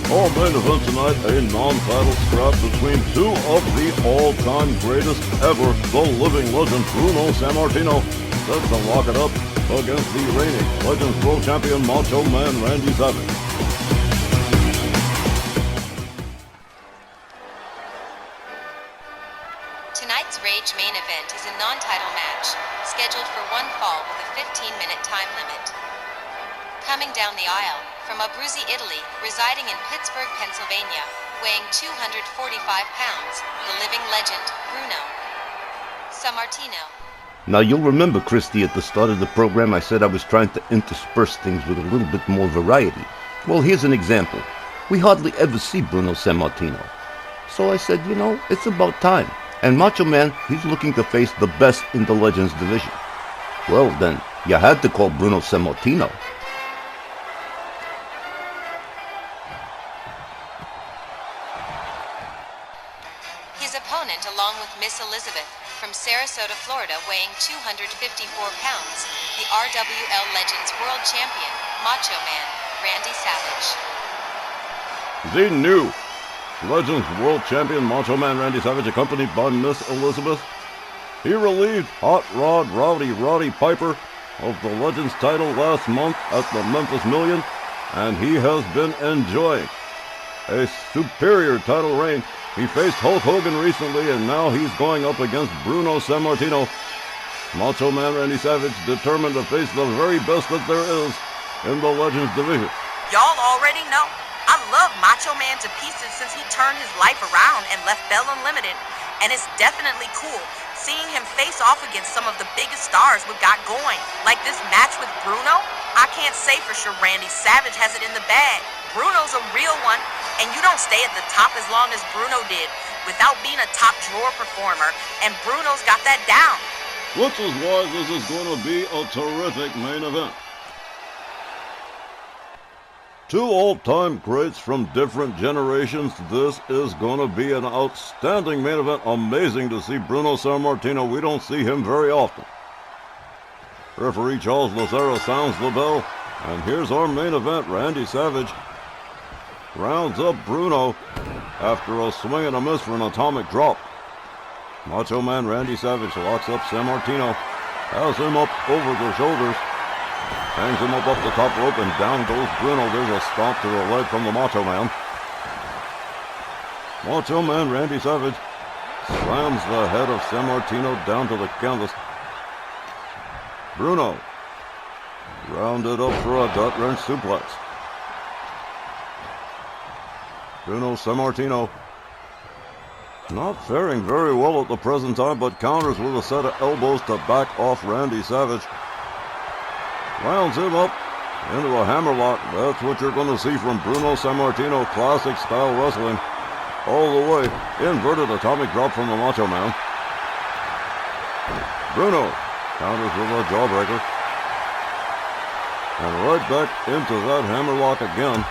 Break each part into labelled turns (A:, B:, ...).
A: Our main event tonight, a non-title scrap between two of the all-time greatest ever, the living legend Bruno Sammartino set to lock it up against the reigning Legends World Champion Macho Man Randy Savage.
B: Tonight's Rage main event is a non-title match, scheduled for one fall with a 15-minute time limit. Coming down the aisle, from Abruzzi, Italy, residing in Pittsburgh, Pennsylvania, weighing 245 pounds, the living legend, Bruno Sammartino.
C: Now you'll remember, Christy, at the start of the program I said I was trying to intersperse things with a little bit more variety. Well, here's an example. We hardly ever see Bruno Sammartino. So I said, it's about time. And Macho Man, he's looking to face the best in the Legends division. Well then, you had to call Bruno Sammartino.
B: His opponent, along with Miss Elizabeth, from Sarasota, Florida, weighing 254 pounds, the RWL Legends World Champion, Macho Man, Randy Savage.
A: The new Legends World Champion Macho Man Randy Savage, accompanied by Miss Elizabeth. He relieved Hot Rod Roddy Piper of the Legends title last month at the Memphis Million, and he has been enjoying a superior title reign. He faced Hulk Hogan recently, and now he's going up against Bruno Sammartino. Macho Man Randy Savage determined to face the very best that there is in the Legends division.
D: Y'all already know, I love Macho Man to pieces since he turned his life around and left Bell Unlimited. And it's definitely cool seeing him face off against some of the biggest stars we've got going. Like this match with Bruno, I can't say for sure Randy Savage has it in the bag. Bruno's a real one, and you don't stay at the top as long as Bruno did without being a top drawer performer, and Bruno's got that down.
A: Which is why this is going to be a terrific main event. Two all-time greats from different generations. This is going to be an outstanding main event. Amazing to see Bruno Sammartino. We don't see him very often. Referee Charles Lazaro sounds the bell, and here's our main event. Randy Savage rounds up Bruno after a swing and a miss for an atomic drop. Macho Man Randy Savage locks up Sammartino, has him up over the shoulders, hangs him up the top rope, and down goes Bruno. There's a stomp to the leg from the Macho Man. Macho Man Randy Savage slams the head of Sammartino down to the canvas. Bruno rounded up for a gut wrench suplex. Bruno Sammartino not faring very well at the present time, but counters with a set of elbows to back off Randy Savage. Rounds him up into a hammerlock. That's what you're going to see from Bruno Sammartino. Classic style wrestling. All the way. Inverted atomic drop from the Macho Man. Bruno counters with a jawbreaker. And right back into that hammerlock again.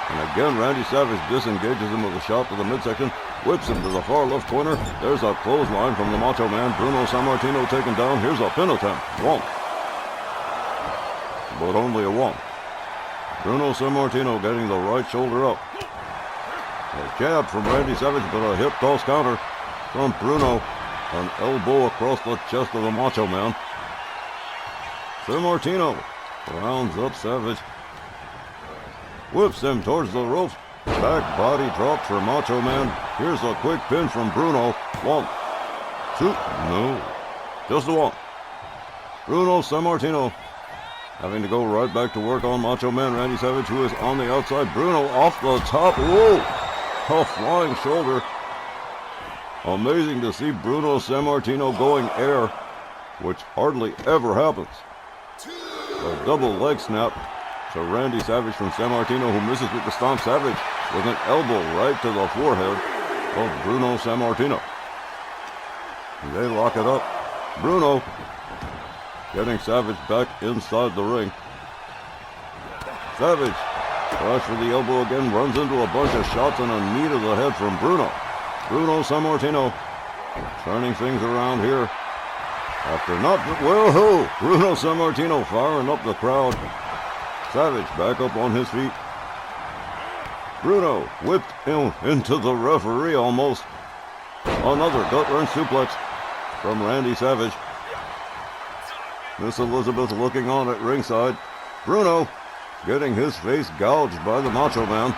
A: And again, Randy Savage disengages him with a shot to the midsection, whips him to the far left corner. There's a clothesline from the Macho Man. Bruno Sammartino taken down. Here's a pin attempt. One. But only a one. Bruno Sammartino getting the right shoulder up. A jab from Randy Savage, but a hip toss counter from Bruno. An elbow across the chest of the Macho Man. Sammartino rounds up Savage. Whips him towards the ropes. Back body drop for Macho Man. Here's a quick pin from Bruno. One, two, no, just a one. Bruno Sammartino having to go right back to work on Macho Man Randy Savage, who is on the outside. Bruno off the top. Whoa! A flying shoulder. Amazing to see Bruno Sammartino going air, which hardly ever happens. A double leg snap to Randy Savage from Sammartino, who misses with the stomp. Savage with an elbow right to the forehead of Bruno Sammartino. They lock it up. Bruno getting Savage back inside the ring. Savage tries for the elbow again, runs into a bunch of shots and a knee to the head from Bruno. Bruno Sammartino turning things around here. After not, whoa, Bruno Sammartino firing up the crowd. Savage back up on his feet. Bruno whipped him into the referee almost. Another gut-wrench suplex from Randy Savage. Miss Elizabeth looking on at ringside. Bruno getting his face gouged by the Macho Man.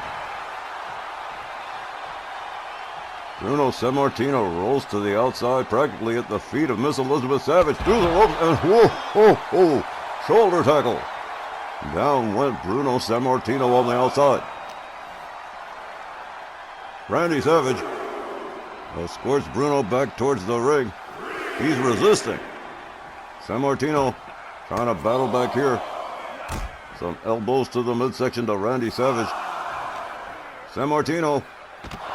A: Bruno Sammartino rolls to the outside, practically at the feet of Miss Elizabeth Savage, through the ropes, and whoa, shoulder tackle. Down went Bruno Sammartino on the outside. Randy Savage escorts Bruno back towards the ring. He's resisting. Sammartino trying to battle back here. Some elbows to the midsection to Randy Savage. Sammartino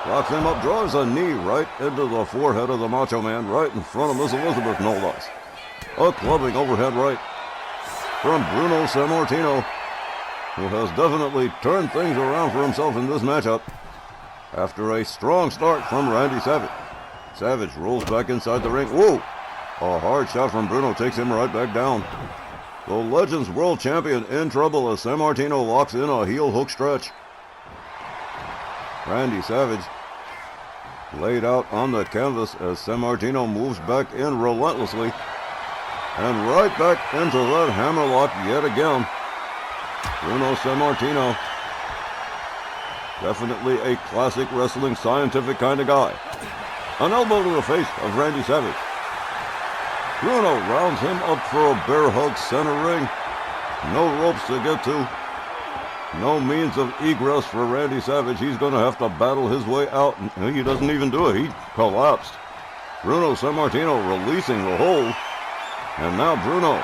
A: locks him up, draws a knee right into the forehead of the Macho Man, right in front of Miss Elizabeth, no less. A clubbing overhead right from Bruno Sammartino, who has definitely turned things around for himself in this matchup after a strong start from Randy Savage. Savage rolls back inside the ring. Whoa! A hard shot from Bruno takes him right back down. The Legends World Champion in trouble as Sammartino locks in a heel hook stretch. Randy Savage laid out on the canvas as Sammartino moves back in relentlessly. And right back into that hammerlock yet again. Bruno Sammartino, definitely a classic wrestling scientific kind of guy. An elbow to the face of Randy Savage. Bruno rounds him up for a bear hug center ring. No ropes to get to. No means of egress for Randy Savage. He's going to have to battle his way out. He doesn't even do it. He collapsed. Bruno Sammartino releasing the hold. And now Bruno.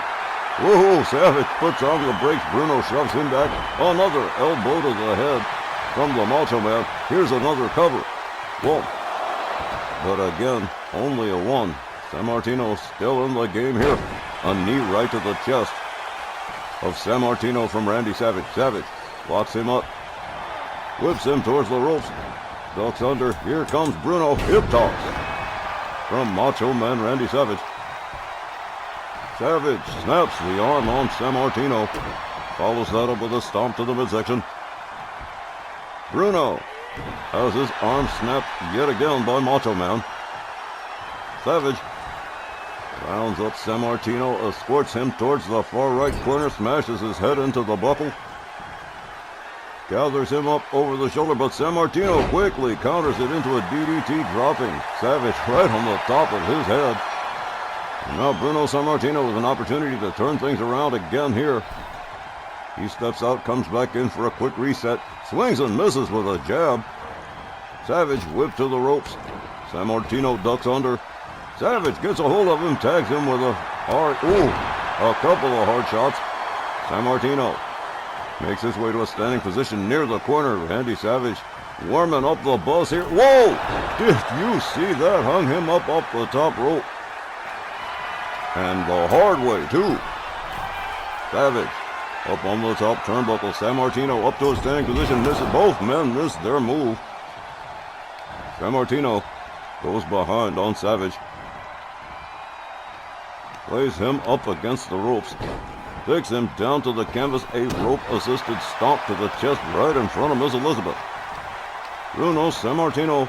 A: Whoa, Savage puts on the brakes. Bruno shoves him back. Another elbow to the head from the Macho Man. Here's another cover. Whoa. But again, only a one. Sammartino still in the game here. A knee right to the chest of Sammartino from Randy Savage. Savage locks him up. Whips him towards the ropes. Ducks under. Here comes Bruno. Hip toss from Macho Man Randy Savage. Savage snaps the arm on Sammartino. Follows that up with a stomp to the midsection. Bruno has his arm snapped yet again by Macho Man. Savage rounds up Sammartino, escorts him towards the far right corner, smashes his head into the buckle. Gathers him up over the shoulder, but Sammartino quickly counters it into a DDT, dropping Savage right on the top of his head. And now Bruno Sammartino with an opportunity to turn things around again here. He steps out, comes back in for a quick reset, swings and misses with a jab. Savage whipped to the ropes. Sammartino ducks under. Savage gets a hold of him, tags him with a couple of hard shots. Sammartino makes his way to a standing position near the corner. Randy Savage warming up the buzz here. Whoa! Did you see that? Hung him up the top rope. And the hard way, too. Savage up on the top turnbuckle. Sammartino up to a standing position. Both men missed their move. Sammartino goes behind on Savage. Plays him up against the ropes. Takes him down to the canvas. A rope-assisted stomp to the chest right in front of Miss Elizabeth. Bruno Sammartino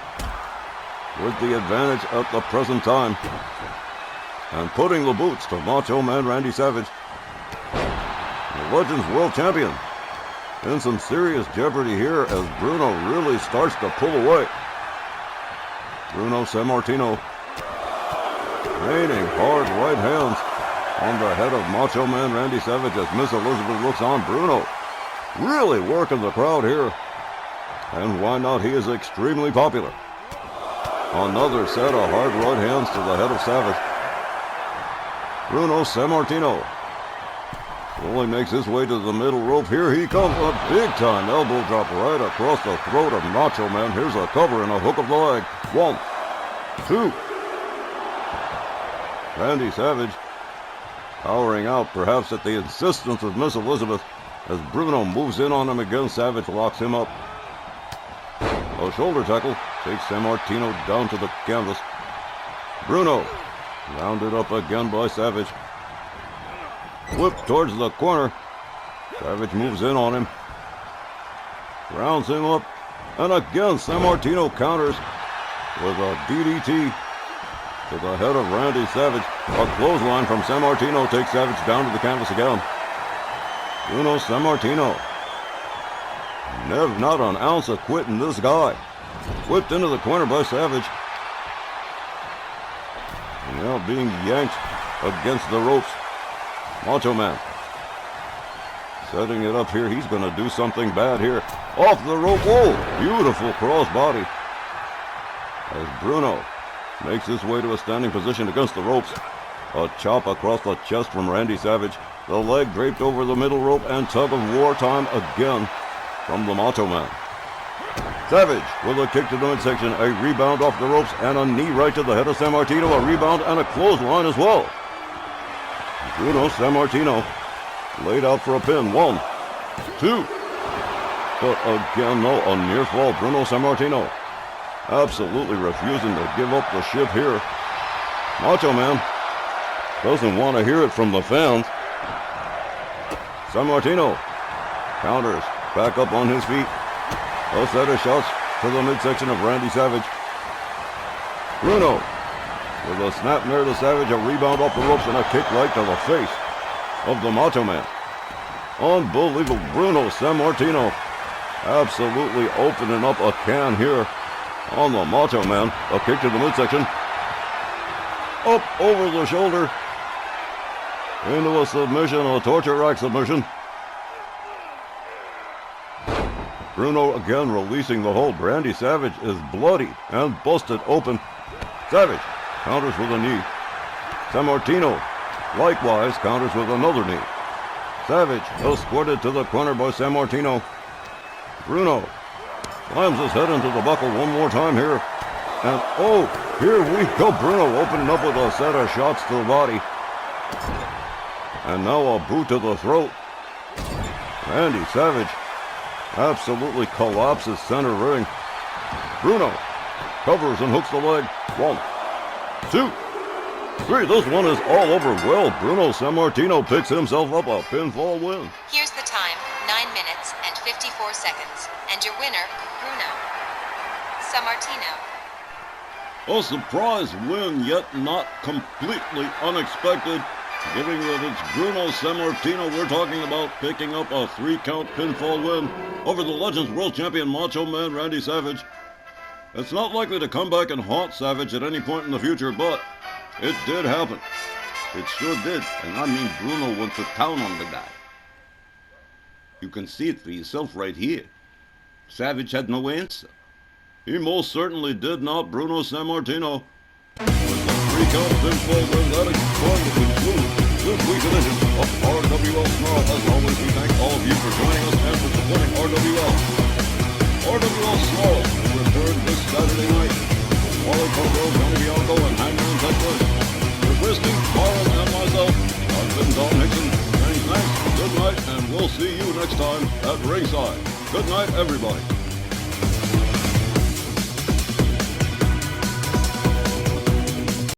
A: with the advantage at the present time. And putting the boots to Macho Man Randy Savage. The Legends World Champion in some serious jeopardy here as Bruno really starts to pull away. Bruno Sammartino raining hard right hands on the head of Macho Man Randy Savage as Miss Elizabeth looks on. Bruno really working the crowd here. And why not? He is extremely popular. Another set of hard right hands to the head of Savage. Bruno Sammartino only makes his way to the middle rope. Here he comes. A big-time elbow drop right across the throat of Macho Man. Here's a cover and a hook of the leg. 1, 2. Randy Savage powering out, perhaps at the insistence of Miss Elizabeth, as Bruno moves in on him again. Savage locks him up. A shoulder tackle takes Sammartino down to the canvas. Bruno rounded up again by Savage. Whipped towards the corner. Savage moves in on him. Rounds him up. And again, Sammartino counters with a DDT to the head of Randy Savage. A clothesline from Sammartino takes Savage down to the canvas again. Bruno Sammartino. Never, not an ounce of quitting this guy. Whipped into the corner by Savage. And now being yanked against the ropes. Macho Man. Setting it up here. He's going to do something bad here. Off the rope. Whoa! Beautiful crossbody. As Bruno makes his way to a standing position against the ropes. A chop across the chest from Randy Savage. The leg draped over the middle rope, and tug of war time again from the Macho Man. Savage with a kick to the midsection, a rebound off the ropes, and a knee right to the head of Sammartino. A rebound and a clothesline as well. Bruno Sammartino laid out for a pin. 1, 2. But again, no, a near fall. Bruno Sammartino absolutely refusing to give up the ship here. Macho Man doesn't want to hear it from the fans. Sammartino counters, back up on his feet. A set of shots to the midsection of Randy Savage. Bruno with a snap near the Savage, a rebound off the ropes, and a kick right to the face of the Macho Man. Unbelievable. Bruno Sammartino absolutely opening up a can here on the Macho Man. A kick to the midsection. Up over the shoulder. Into a submission, a torture rack submission. Bruno again releasing the hold. Randy Savage is bloody and busted open. Savage counters with a knee. Sammartino likewise counters with another knee. Savage escorted to the corner by Sammartino. Bruno slams his head into the buckle one more time here. And oh, here we go. Bruno opening up with a set of shots to the body. And now a boot to the throat. Randy Savage absolutely collapses center ring. Bruno covers and hooks the leg. 1, 2, 3. This one is all over. Well, Bruno Sammartino picks himself up a pinfall win.
B: Here's the time, 9 minutes and 54 seconds. And your winner, Bruno Sammartino.
A: A surprise win, yet not completely unexpected. Given that it's Bruno Sammartino we're talking about picking up a 3-count pinfall win over the Legends World Champion Macho Man Randy Savage. It's not likely to come back and haunt Savage at any point in the future, but it did happen.
C: It sure did, and I mean Bruno went to town on the guy. You can see it for yourself right here. Savage had no answer.
A: He most certainly did not. Bruno Sammartino with the 3-count pinfall win. That is going to conclude this week's edition of RWL Snarl. As always, we thank all of you for joining us and for supporting RWL. RWL Snarl will return this Saturday night. Wally Coco, Johnny Bianco, and Hangman Ted Bush. For Christy, Carl, and myself, I've been Don Nixon. Many thanks, good night, and we'll see you next time at ringside. Good night, everybody.